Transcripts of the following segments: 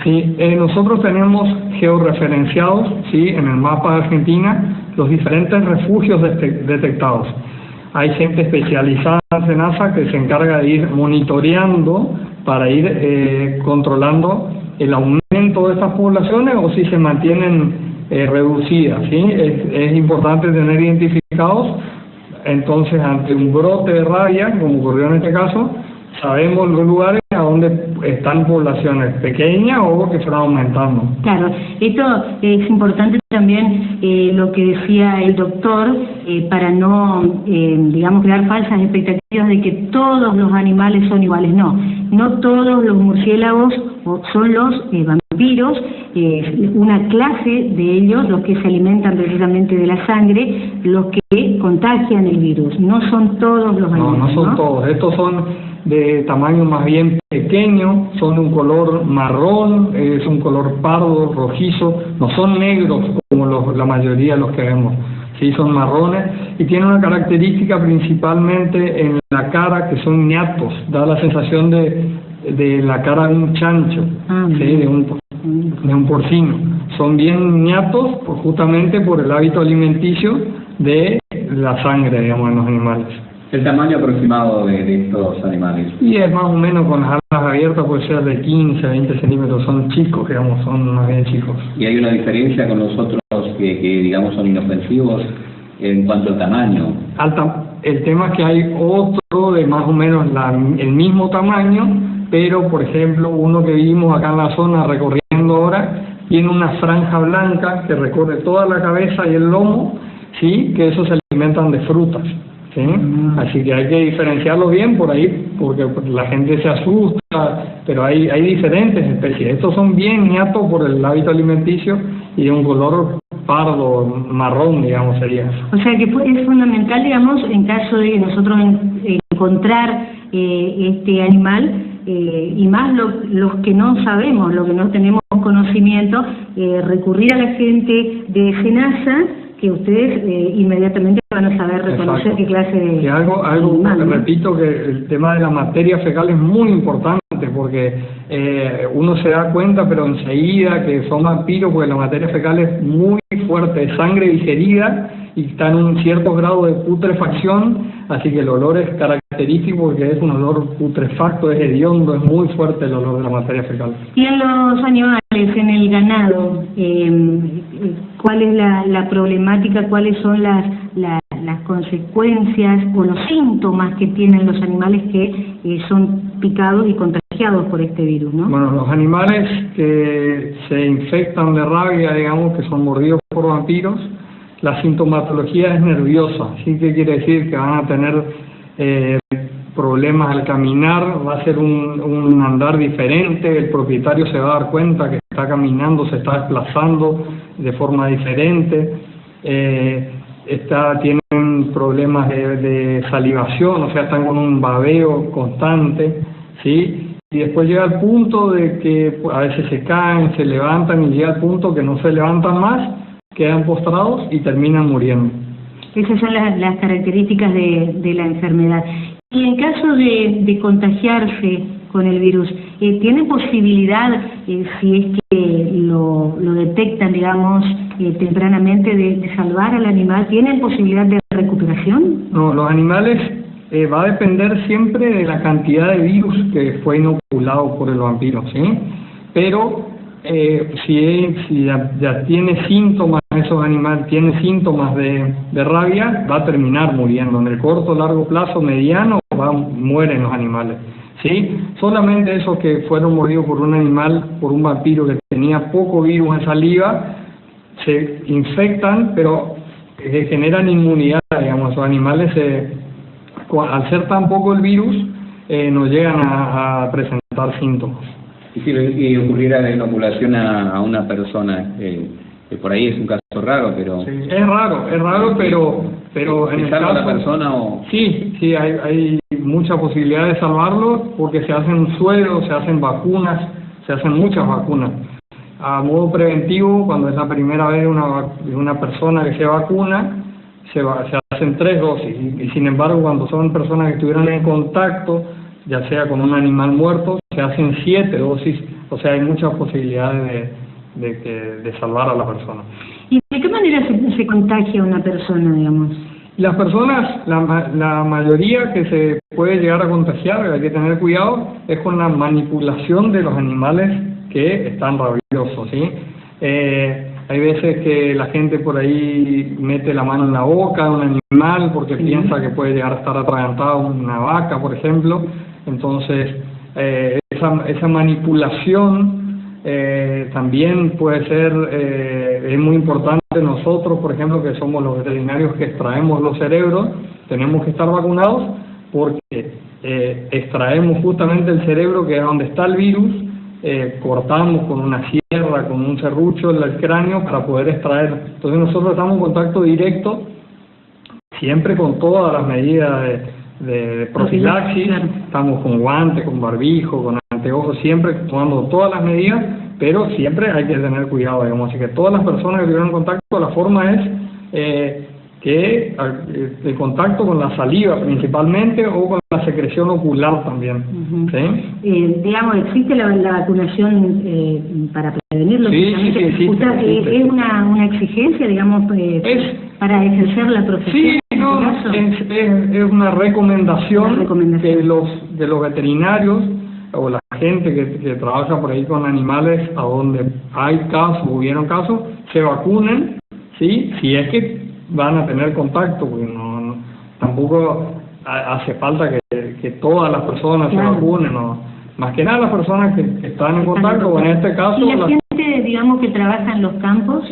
Sí, nosotros tenemos georreferenciados, sí, en el mapa de Argentina, los diferentes refugios detectados. Hay gente especializada en SENASA que se encarga de ir monitoreando para ir controlando el aumento de estas poblaciones o si se mantienen reducidas, ¿sí? Es importante tener identificados, entonces, ante un brote de rabia, como ocurrió en este caso, sabemos los lugares a donde están poblaciones pequeñas o que fueron aumentando. Claro, esto es importante también lo que decía el doctor, para no, digamos, crear falsas expectativas de que todos los animales son iguales. No todos los murciélagos son los vampiros, una clase de ellos, los que se alimentan precisamente de la sangre, los que contagian el virus. No son todos los animales. No son todos, estos son de tamaño más bien pequeño, son de un color marrón, es un color pardo, rojizo, no son negros como la mayoría de los que vemos, sí, son marrones y tienen una característica principalmente en la cara, que son ñatos, da la sensación de la cara de un chancho, ¿sí? de un porcino. Son bien ñatos justamente por el hábito alimenticio de la sangre, digamos, en los animales. ¿El tamaño aproximado de estos animales? Y es más o menos, con las alas abiertas puede ser de 15 a 20 centímetros, son chicos, digamos, son más bien chicos. ¿Y hay una diferencia con los otros que digamos son inofensivos en cuanto al tamaño? El tema es que hay otro de más o menos el mismo tamaño, pero por ejemplo uno que vimos acá en la zona recorriendo ahora, tiene una franja blanca que recorre toda la cabeza y el lomo, sí, que esos se alimentan de frutas. ¿Sí? Así que hay que diferenciarlo bien por ahí, porque la gente se asusta, pero hay diferentes especies. Estos son bien ñatos por el hábito alimenticio y de un color pardo, marrón, digamos, sería. O sea que es fundamental, digamos, en caso de nosotros encontrar este animal, y más los que no sabemos, los que no tenemos conocimiento, recurrir a la gente de SENASA, que ustedes inmediatamente van a saber reconocer. Exacto. Qué clase de... Y algo animal, ¿no? Repito que el tema de la materia fecal es muy importante, porque uno se da cuenta, pero enseguida, que son vampiros, porque la materia fecal es muy fuerte, es sangre digerida y está en un cierto grado de putrefacción, así que el olor es característico porque es un olor putrefacto, es hediondo, es muy fuerte el olor de la materia fecal. Y en los animales, en el ganado, ¿cuál es la problemática? ¿Cuáles son las consecuencias o los síntomas que tienen los animales que son picados y contagiados por este virus, ¿no? Bueno, los animales que se infectan de rabia, digamos, que son mordidos por vampiros, la sintomatología es nerviosa, ¿sí? ¿Qué quiere decir? Que van a tener problemas al caminar, va a ser un andar diferente, el propietario se va a dar cuenta que está caminando, se está desplazando de forma diferente, tienen problemas de salivación, o sea, están con un babeo constante, ¿sí? Y después llega al punto de que a veces se caen, se levantan y llega al punto que no se levantan más, quedan postrados y terminan muriendo. Esas son las características de la enfermedad. Y en caso de contagiarse con el virus, ¿tiene posibilidad, si es que lo detectan, digamos, tempranamente, de salvar al animal? ¿Tienen posibilidad de recuperación? No, los animales va a depender siempre de la cantidad de virus que fue inoculado por el vampiro, ¿sí? Pero si ya tiene síntomas, esos animales tienen síntomas de rabia, va a terminar muriendo. En el corto, largo plazo, mediano, mueren los animales, ¿sí? Solamente esos que fueron mordidos por un animal, por un vampiro que tenía poco virus en saliva, se infectan, pero generan inmunidad, digamos. Los animales, al ser tan poco el virus, no llegan a presentar síntomas. Y si ocurriera la inoculación a una persona, por ahí es un caso raro, pero... Sí, es raro, pero en el caso... la persona o...? Sí, hay mucha posibilidad de salvarlo, porque se hacen sueros, se hacen vacunas, se hacen muchas vacunas. A modo preventivo, cuando es la primera vez una persona que se vacuna, se hacen 3 dosis, y sin embargo, cuando son personas que estuvieron en contacto, ya sea con un animal muerto, se se hacen 7 dosis, o sea, hay muchas posibilidades de salvar a la persona. ¿Y de qué manera se contagia una persona, digamos? Las personas, la mayoría que se puede llegar a contagiar, hay que tener cuidado, es con la manipulación de los animales que están rabiosos, ¿sí? Hay veces que la gente por ahí mete la mano en la boca de un animal porque piensa que puede llegar a estar atragantada una vaca, por ejemplo. Entonces, esa manipulación también puede ser, es muy importante. Nosotros, por ejemplo, que somos los veterinarios que extraemos los cerebros, tenemos que estar vacunados porque extraemos justamente el cerebro, que es donde está el virus. Cortamos con una sierra, con un serrucho el cráneo para poder extraer. Entonces nosotros estamos en contacto directo, siempre con todas las medidas de profilaxis, estamos con guantes, con barbijo, con anteojos, siempre tomando todas las medidas, pero siempre hay que tener cuidado, digamos. Así que todas las personas que tuvieron contacto, la forma es que el contacto con la saliva principalmente, o con la secreción ocular también. ¿Sí? Digamos, ¿existe la vacunación para prevenirlo? Sí, existe. ¿Es una exigencia, digamos, para ejercer la profesión? Sí, no, es una recomendación, de los veterinarios o la gente que trabaja por ahí con animales, a donde hay casos, hubieron casos, se vacunen, ¿sí? Si es que van a tener contacto, porque tampoco hace falta que todas las personas se vacunen, ¿no? Más que nada las personas que están en contacto, o en este caso... ¿Y la gente, digamos, que trabaja en los campos?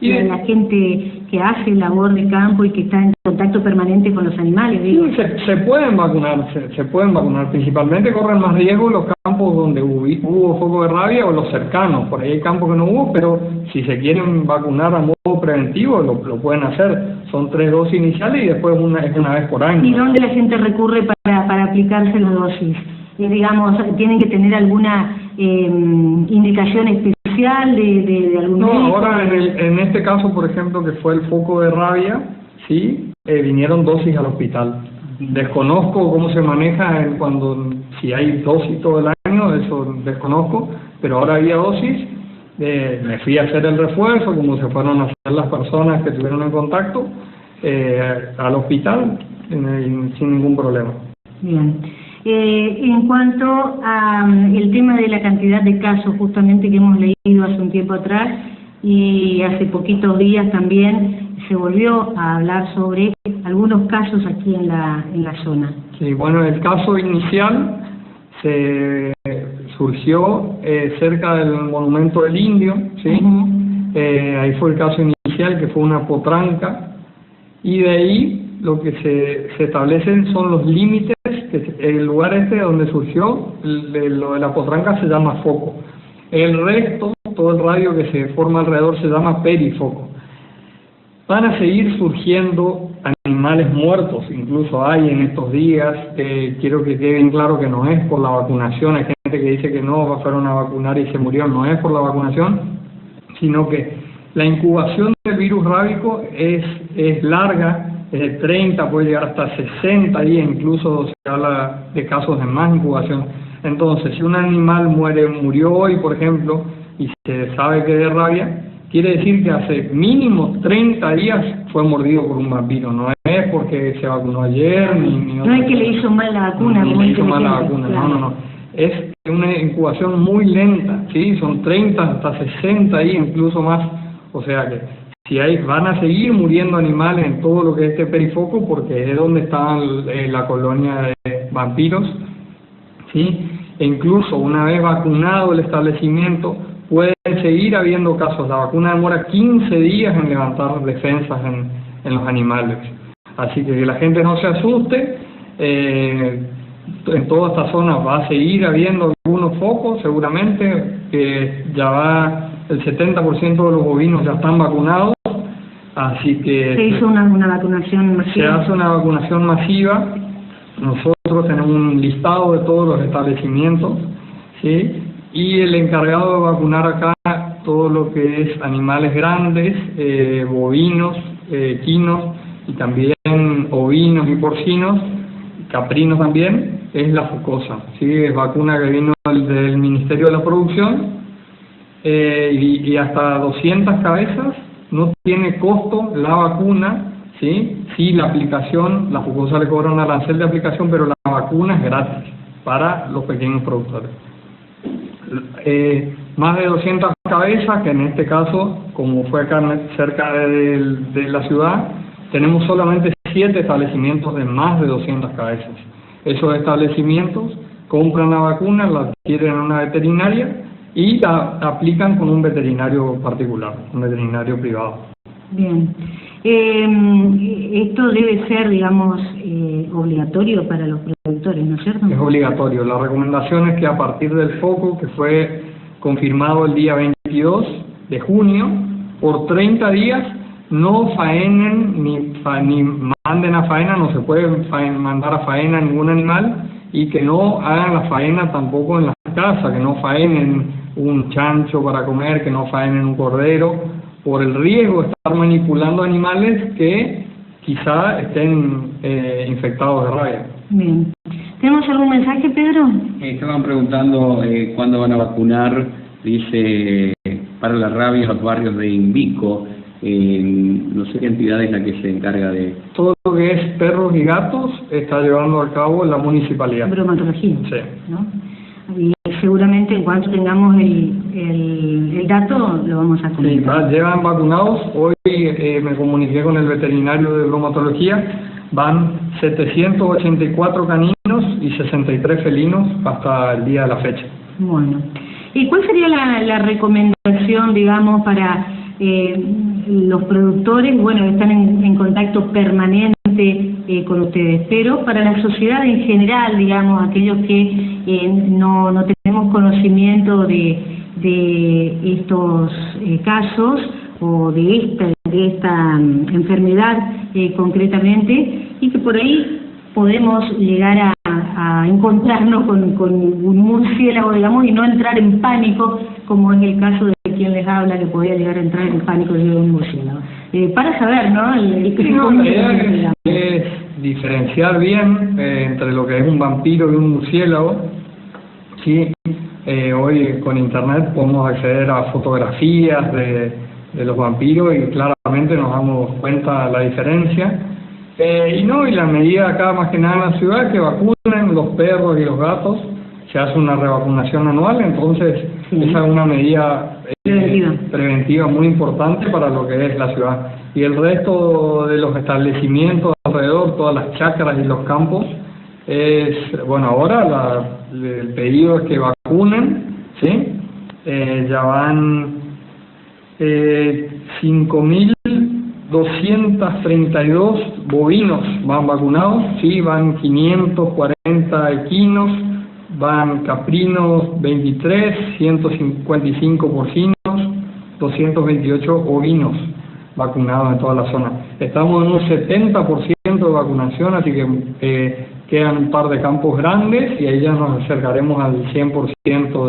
¿Y la gente que hace labor de campo y que está en contacto permanente con los animales? Digo. Sí, se pueden vacunar, se pueden vacunar. Principalmente corren más riesgo los campos donde hubo foco de rabia, o los cercanos. Por ahí hay campos que no hubo, pero si se quieren vacunar a modo preventivo, lo pueden hacer. Son 3 dosis iniciales y después una vez por año. ¿Y dónde la gente recurre para aplicarse las dosis? Digamos, ¿tienen que tener alguna indicación especial de algún médico? No, ahora en este caso, por ejemplo, que fue el foco de rabia, sí, vinieron dosis al hospital. Desconozco cómo se maneja si hay dosis todo el año, eso desconozco, pero ahora había dosis. Me fui a hacer el refuerzo, como se fueron a hacer las personas que tuvieron en contacto, al hospital, sin ningún problema. Bien. En cuanto a el tema de la cantidad de casos, justamente, que hemos leído hace un tiempo atrás, y hace poquitos días también se volvió a hablar sobre algunos casos aquí en la zona. Sí, bueno, el caso inicial surgió cerca del Monumento del Indio, ¿sí? Ahí fue el caso inicial, que fue una potranca, y de ahí lo que se establecen son los límites. El lugar donde surgió lo de la potranca se llama foco. El resto, todo el radio que se forma alrededor, se llama perifoco. Van a seguir surgiendo animales muertos, incluso hay en estos días. Quiero que quede bien claro que no es por la vacunación. Hay gente que dice que no, fueron a vacunar y se murió. No es por la vacunación, sino que la incubación del virus rábico es larga. Es de 30, puede llegar hasta 60 días, incluso se habla de casos de más incubación. Entonces, si un animal murió hoy, por ejemplo, y se sabe que es de rabia, quiere decir que hace mínimo 30 días fue mordido por un vampiro. No es porque se vacunó ayer, no es que le hizo mal la vacuna. No le hizo mal la vacuna, claro. No. Es una incubación muy lenta, ¿sí? Son 30 hasta 60 días, incluso más. O sea que van a seguir muriendo animales en todo lo que es este perifoco, porque es donde está la colonia de vampiros, ¿sí? E incluso una vez vacunado el establecimiento, puede seguir habiendo casos. La vacuna demora 15 días en levantar defensas en los animales. Así que la gente no se asuste. En toda esta zona va a seguir habiendo algunos focos, seguramente, que el 70% de los bovinos ya están vacunados, así que... Se hizo una vacunación masiva. Se hace una vacunación masiva. Nosotros tenemos un listado de todos los establecimientos, ¿sí? Y el encargado de vacunar acá todo lo que es animales grandes, bovinos, equinos, y también ovinos y porcinos, caprinos también, es la focosa, ¿sí? Es vacuna que vino del Ministerio de la Producción, y hasta 200 cabezas, no tiene costo la vacuna, ¿sí? Sí, la aplicación, la Jucosa le cobra un arancel de aplicación, pero la vacuna es gratis para los pequeños productores. Más de 200 cabezas, que en este caso, como fue acá cerca de la ciudad, tenemos solamente 7 establecimientos de más de 200 cabezas. Esos establecimientos compran la vacuna, la adquieren en una veterinaria y la aplican con un veterinario particular, un veterinario privado. Bien. Esto debe ser, digamos, obligatorio para los productores, ¿no es cierto? Es obligatorio. La recomendación es que a partir del foco, que fue confirmado el día 22 de junio, por 30 días no faenen ni manden a faena, no se puede mandar a faena ningún animal, y que no hagan la faena tampoco en las casas, que no faenen un chancho para comer, que no faenen un cordero, por el riesgo de estar manipulando animales que quizá estén infectados de rabia. Bien. ¿Tenemos algún mensaje, Pedro? Estaban preguntando cuándo van a vacunar, dice, para la rabia los barrios de Invico. No sé qué entidad es la que se encarga de... Todo lo que es perros y gatos está llevando a cabo la municipalidad. Bromatología. Sí. ¿No? Y seguramente en cuanto tengamos el dato lo vamos a comentar. Sí, llevan vacunados. Hoy me comuniqué con el veterinario de bromatología. Van 784 caninos y 63 felinos hasta el día de la fecha. Bueno. ¿Y cuál sería la recomendación, digamos, para los productores? Bueno, están en contacto permanente con ustedes, pero para la sociedad en general, digamos, aquellos que no tenemos conocimiento de estos casos o de esta enfermedad concretamente, y que por ahí podemos llegar a encontrarnos con un murciélago, digamos, y no entrar en pánico, como es el caso de quien les habla, que podía llegar a entrar en pánico de un murciélago. Para saber, ¿no? La idea es diferenciar bien entre lo que es un vampiro y un murciélago. Sí, hoy con internet podemos acceder a fotografías de los vampiros y claramente nos damos cuenta de la diferencia. Y la medida acá más que nada en la ciudad, que vacunen los perros y los gatos. Se hace una revacunación anual, entonces esa es una medida preventiva muy importante para lo que es la ciudad. Y el resto de los establecimientos alrededor, todas las chacras y los campos, ahora el pedido es que vacunen, ¿sí? Ya van 5.232 bovinos van vacunados, sí, van 540 equinos, van caprinos 23, 155 porcinos, 228 ovinos vacunados en toda la zona. Estamos en un 70% de vacunación, así que quedan un par de campos grandes y ahí ya nos acercaremos al 100%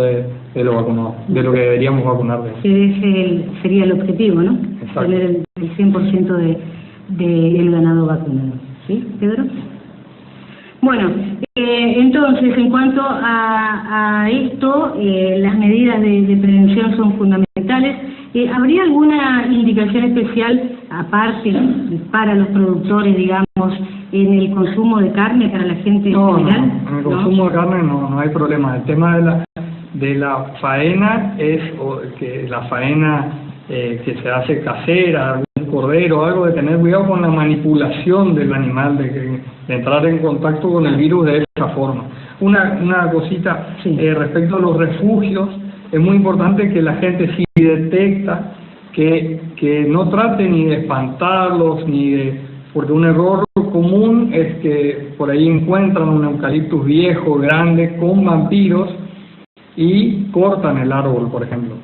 de lo vacunado, de lo que deberíamos vacunar. Ese sería el objetivo, ¿no? Exacto. Tener el 100% del ganado vacunado. ¿Sí, Pedro? Bueno, entonces, en cuanto a esto, las medidas de prevención son fundamentales. ¿Habría alguna indicación especial, aparte, para los productores, digamos, en el consumo de carne para la gente en general? No, en el consumo de carne no hay problema. El tema de la faena es que la faena que se hace casera, algún cordero, algo, de tener cuidado con la manipulación del animal, de entrar en contacto con el virus de esa forma. Una cosita, respecto a los refugios, es muy importante que la gente, si detecta, que no trate ni de espantarlos, porque un error común es que por ahí encuentran un eucaliptus viejo, grande, con vampiros, y cortan el árbol, por ejemplo.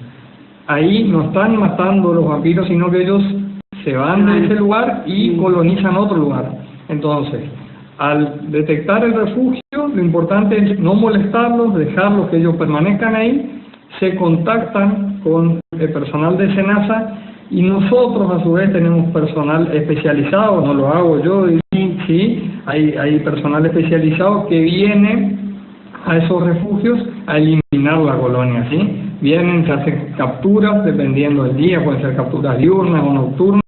Ahí no están matando los vampiros, sino que ellos se van de ese lugar y colonizan otro lugar. Entonces, al detectar el refugio, lo importante es no molestarlos, dejarlos que ellos permanezcan ahí, se contactan con el personal de SENASA, y nosotros a su vez tenemos personal especializado, no lo hago yo, sí, hay personal especializado que viene a esos refugios a eliminar la colonia, ¿sí? Vienen, se hacen capturas dependiendo del día, pueden ser capturas diurnas o nocturnas.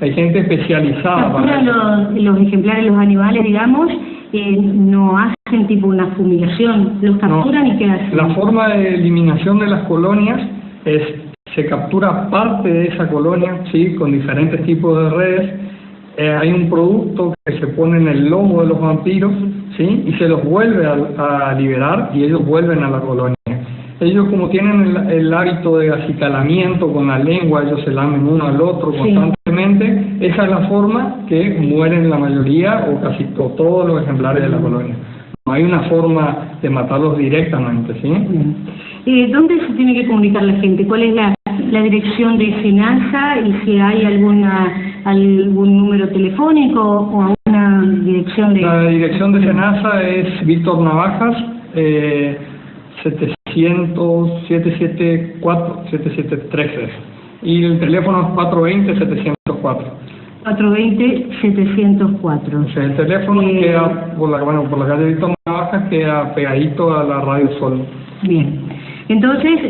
Hay gente especializada para eso. Los ejemplares, los animales, digamos, no hacen tipo una fumigación, los capturan. No. ¿Y qué hacen? La forma de eliminación de las colonias es, se captura parte de esa colonia, ¿sí? Con diferentes tipos de redes. Hay un producto que se pone en el lomo de los vampiros, ¿sí? Y se los vuelve a liberar y ellos vuelven a la colonia. Ellos, como tienen el hábito de acicalamiento con la lengua, ellos se lamen uno al otro constantemente. Esa es la forma que mueren la mayoría o casi todos los ejemplares de la colonia. No hay una forma de matarlos directamente, ¿sí? ¿Dónde se tiene que comunicar la gente? ¿Cuál es la dirección de SENASA y si hay algún número telefónico o alguna dirección de...? La dirección de SENASA es Víctor Navajas, 774-7713 y el teléfono es 420-704. 420-704. O sea, el teléfono queda por la calle Víctor Navajas, queda pegadito a la Radio Sol. Bien, entonces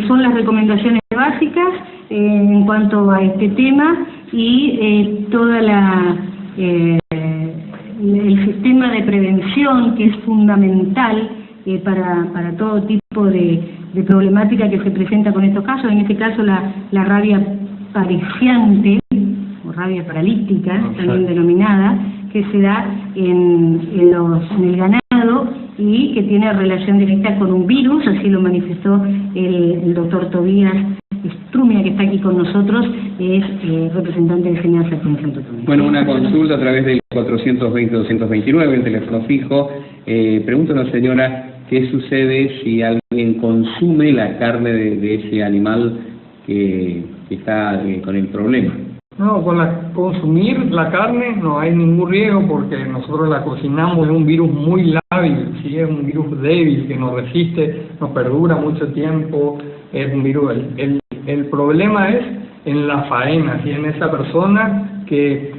son las recomendaciones básicas en cuanto a este tema y toda el sistema de prevención que es fundamental para todo tipo de problemática que se presenta con estos casos, en este caso la rabia pareciante o rabia paralítica, también denominada, que se da en el ganado y que tiene relación directa con un virus, así lo manifestó el doctor Tobías Strumia, que está aquí con nosotros, es representante de SENASA aquí en Santo Tomé. Bueno, una consulta a través del 420-229, el teléfono fijo. Pregunta a la señora, ¿qué sucede si alguien consume la carne de ese animal que está con el problema? No, consumir la carne no hay ningún riesgo porque nosotros la cocinamos, es un virus muy lábil, ¿sí? Es un virus débil que nos resiste, nos perdura mucho tiempo, es un virus. El problema es en la faena, ¿sí? En esa persona que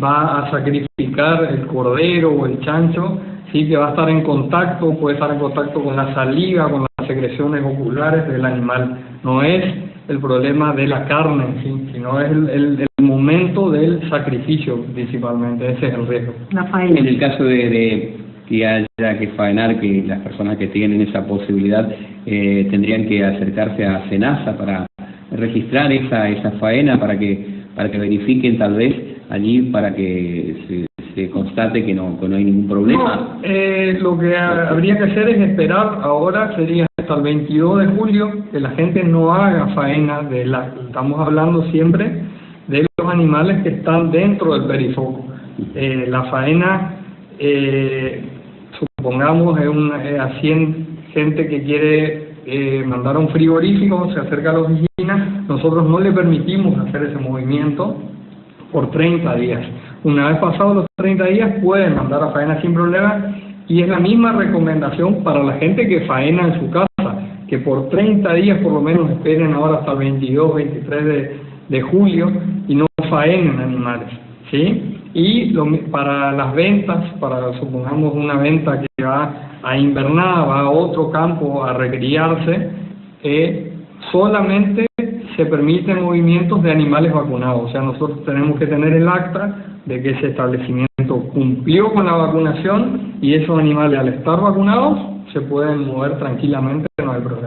va a sacrificar el cordero o el chancho, sí, que va a estar en contacto, puede estar en contacto con la saliva, con las secreciones oculares del animal. No es el problema de la carne, ¿sí? Sino es el momento del sacrificio principalmente, ese es el riesgo. La faena. En el caso de que haya que faenar, que las personas que tienen esa posibilidad tendrían que acercarse a SENASA para registrar esa faena, para que verifiquen tal vez allí, para que se constate que no hay ningún problema. No, lo que habría que hacer es esperar, ahora sería hasta el 22 de julio, que la gente no haga faena estamos hablando siempre de los animales que están dentro del perifoco. La faena, supongamos, es a 100 gente que quiere mandar a un frigorífico, se acerca a la oficina, nosotros no le permitimos hacer ese movimiento por 30 días. Una vez pasados los 30 días pueden mandar a faena sin problema y es la misma recomendación para la gente que faena en su casa, que por 30 días por lo menos esperen ahora hasta el 22, 23 de julio y no faenen animales, ¿sí? Y para las ventas, supongamos una venta que va a invernada, va a otro campo a recriarse, solamente se permiten movimientos de animales vacunados. O sea, nosotros tenemos que tener el acta de que ese establecimiento cumplió con la vacunación y esos animales, al estar vacunados, se pueden mover tranquilamente, no hay problema.